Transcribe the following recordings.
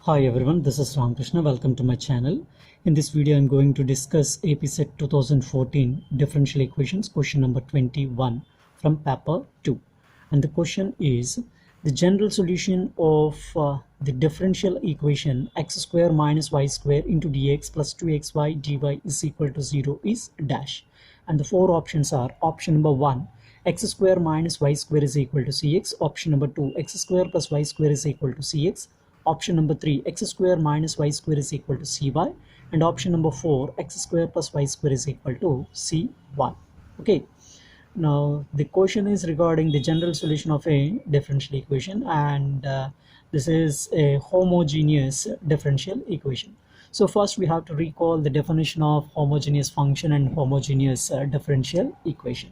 Hi everyone, this is Ramkrishna. Welcome to my channel. In this video, I'm going to discuss AP Set 2014 differential equations, question number 21 from paper 2. And the question is, the general solution of the differential equation x square minus y square into dx plus 2xy dy is equal to 0 is dash. And the four options are: option number 1, x square minus y square is equal to cx; option number 2, x square plus y square is equal to cx; option number 3, x square minus y square is equal to cy; and option number 4, x square plus y square is equal to cy. Okay, now the question is regarding the general solution of a differential equation, and this is a homogeneous differential equation. So first we have to recall the definition of homogeneous function and homogeneous differential equation.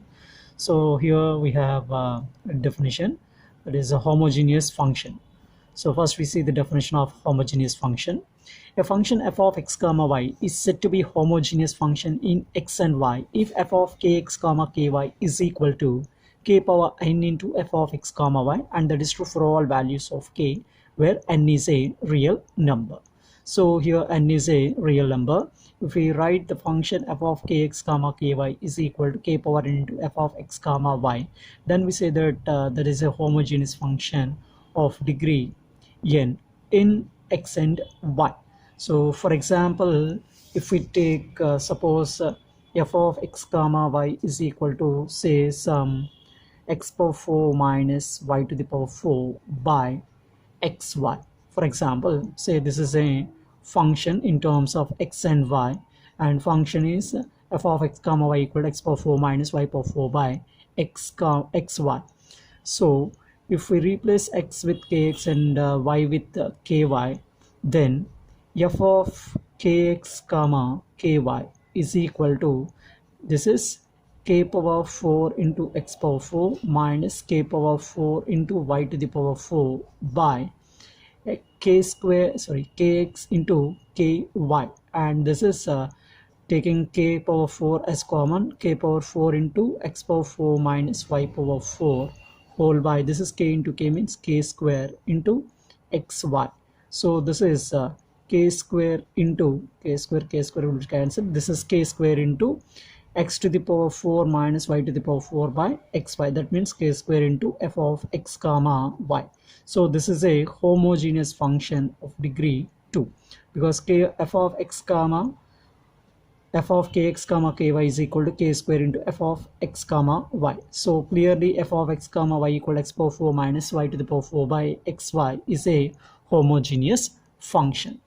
So here we have a definition, that is a homogeneous function. So first we see the definition of homogeneous function. A function f of x comma y is said to be homogeneous function in x and y if f of kx comma ky is equal to k power n into f of x comma y, and that is true for all values of k where n is a real number. So here n is a real number. If we write the function f of kx comma ky is equal to k power n into f of x comma y, then we say that that is a homogeneous function of degree n in x and y. So for example, if we take suppose f of x comma y is equal to, say, some x power 4 minus y to the power 4 by xy. For example, say this is a function in terms of x and y, and function is f of x comma y equal to x power 4 minus y power 4 by xy. So if we replace x with kx and y with ky, then f of kx comma ky is equal to, this is k power 4 into x power 4 minus k power 4 into y to the power 4 by kx into ky, and this is taking k power 4 as common, k power 4 into x power 4 minus y power 4 whole by, this is k into k means k square into xy. So this is k square into k square will cancel, this is k square into x to the power 4 minus y to the power 4 by xy, that means k square into f of x comma y. So this is a homogeneous function of degree 2, because f of kx comma ky is equal to k square into f of x comma y. So clearly f of x comma y equal to x power 4 minus y to the power 4 by xy is a homogeneous function.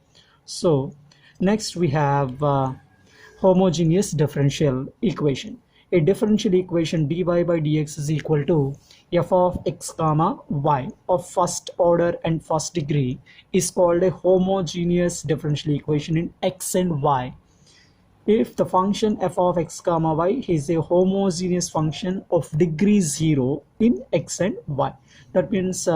So next we have homogeneous differential equation. A differential equation dy by dx is equal to f of x comma y of first order and first degree is called a homogeneous differential equation in x and y if the function f of x comma y is a homogeneous function of degree 0 in x and y. That means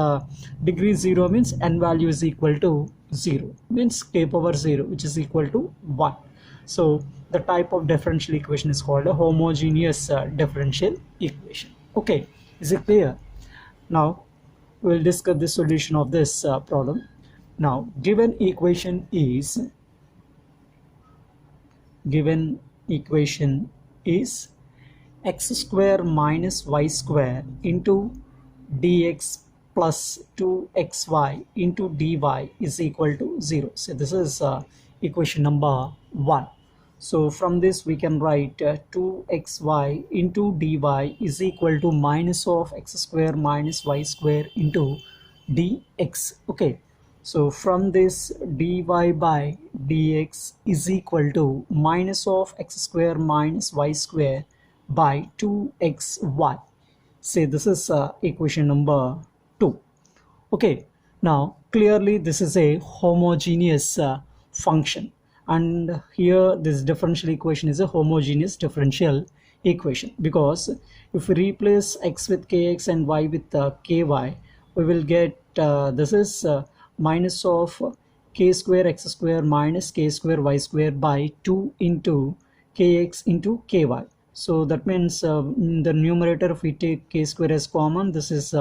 degree 0 means n value is equal to 0, means k power 0, which is equal to 1. So the type of differential equation is called a homogeneous differential equation. Okay, is it clear? Now we'll discuss the solution of this problem. Now given equation is x square minus y square into dx plus 2xy into dy is equal to 0. So this is equation number 1. So from this we can write 2xy into dy is equal to minus of x square minus y square into dx. Okay, so from this dy by dx is equal to minus of x square minus y square by 2xy. Say this is equation number 2. Okay, now clearly this is a homogeneous function, and here this differential equation is a homogeneous differential equation, because if we replace x with kx and y with ky, we will get this is minus of k square x square minus k square y square by 2 into kx into ky. So that means in the numerator, if we take k square as common, this is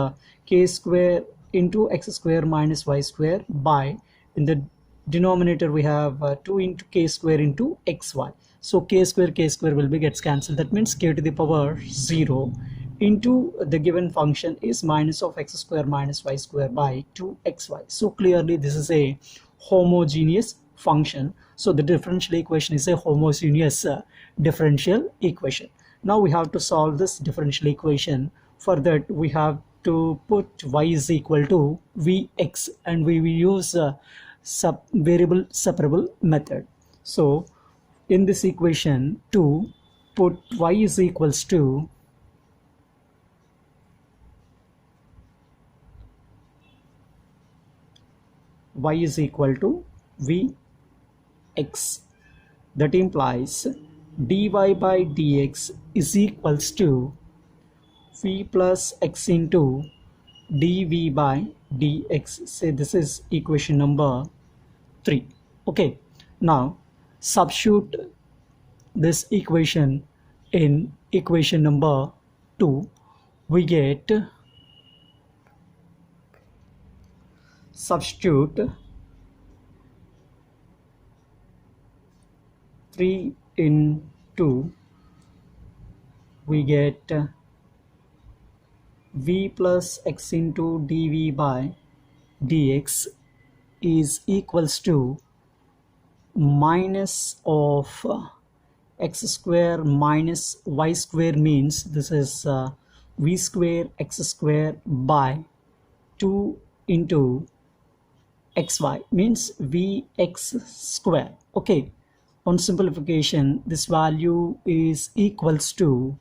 k square into x square minus y square by, in the denominator we have 2 into k square into xy. So k square will be gets cancelled. That means k to the power 0 into the given function is minus of x square minus y square by 2xy. So clearly this is a homogeneous function. So the differential equation is a homogeneous differential equation. Now we have to solve this differential equation. For that we have to put y is equal to vx, and we will use variable separable method. So in this equation, to put y is equals to vx, that implies dy by dx is equals to v plus x into dv by dx. Say this is equation number 3. Okay, now substitute this equation in equation number 2. We get, substitute 3 in 2, we get v plus x into dv by dx is equals to minus of x square minus y square, means this is v square x square by 2 into xy, means vx square. Okay, on simplification this value is equals to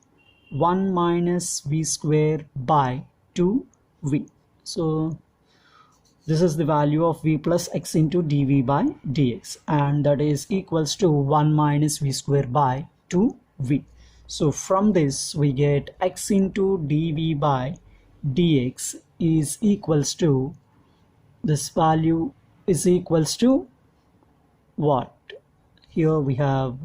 1 minus v square by 2v. So this is the value of v plus x into dv by dx, and that is equals to 1 minus v square by 2v. So from this we get x into dv by dx is equals to, this value is equals to what? Here we have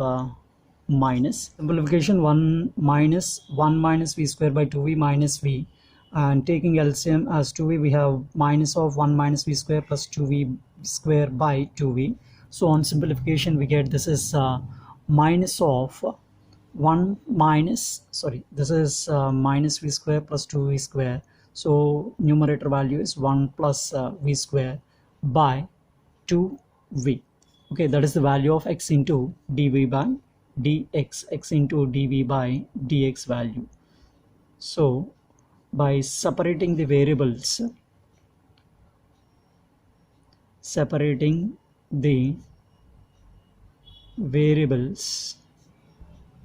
minus simplification, 1 minus v square by 2v minus v, and taking LCM as 2v, we have minus of 1 minus v square plus 2v square by 2v. So on simplification we get, this is minus of 1 minus, sorry, this is minus v square plus 2v square. So numerator value is 1 plus v square by 2v. Okay, that is the value of x into dv by dx, x into dv by dx value. So by separating the variables,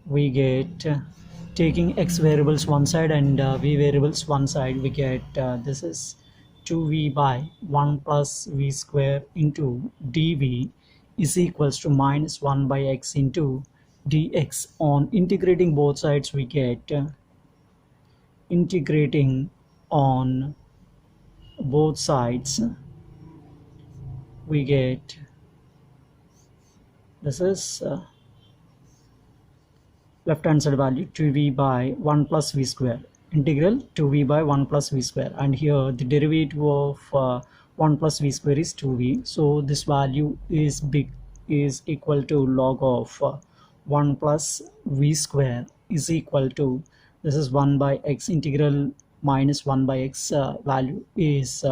we get taking x variables one side and v variables one side, we get this is 2v by 1 plus v square into dv is equals to minus 1 by x into dx. On integrating both sides we get integrating on both sides we get, this is left hand side value 2v by 1 plus v square, integral 2v by 1 plus v square, and here the derivative of 1 plus v square is 2v. So this value is equal to log of 1 plus v square is equal to, this is 1 by x, integral minus 1 by x value is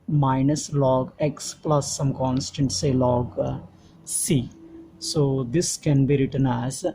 minus log x plus some constant, say log c. So this can be written as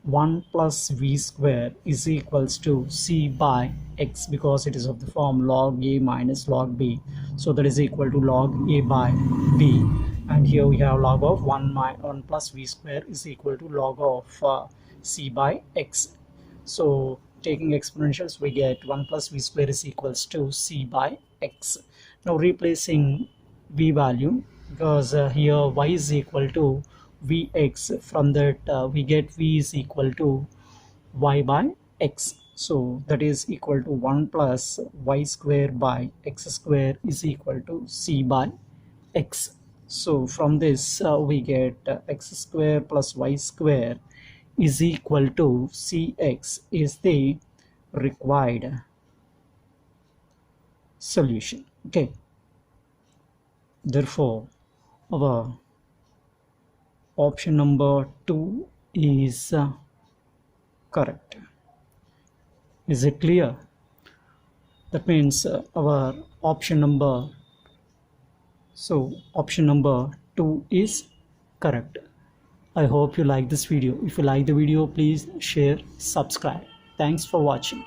1 plus v square is equals to c by x, because it is of the form log a minus log b. So that is equal to log a by b, and here we have log of 1 plus v square is equal to log of c by x. So taking exponentials we get 1 plus v square is equals to c by x. Now replacing v value, because here y is equal to vx, from that we get v is equal to y by x. So that is equal to 1 plus y square by x square is equal to c by x. So from this we get x square plus y square is equal to cx is the required solution. Okay, therefore our option number 2 is correct. Is it clear? That means our option number 2 is correct. I hope you like this video. If you like the video, please share, subscribe. Thanks for watching.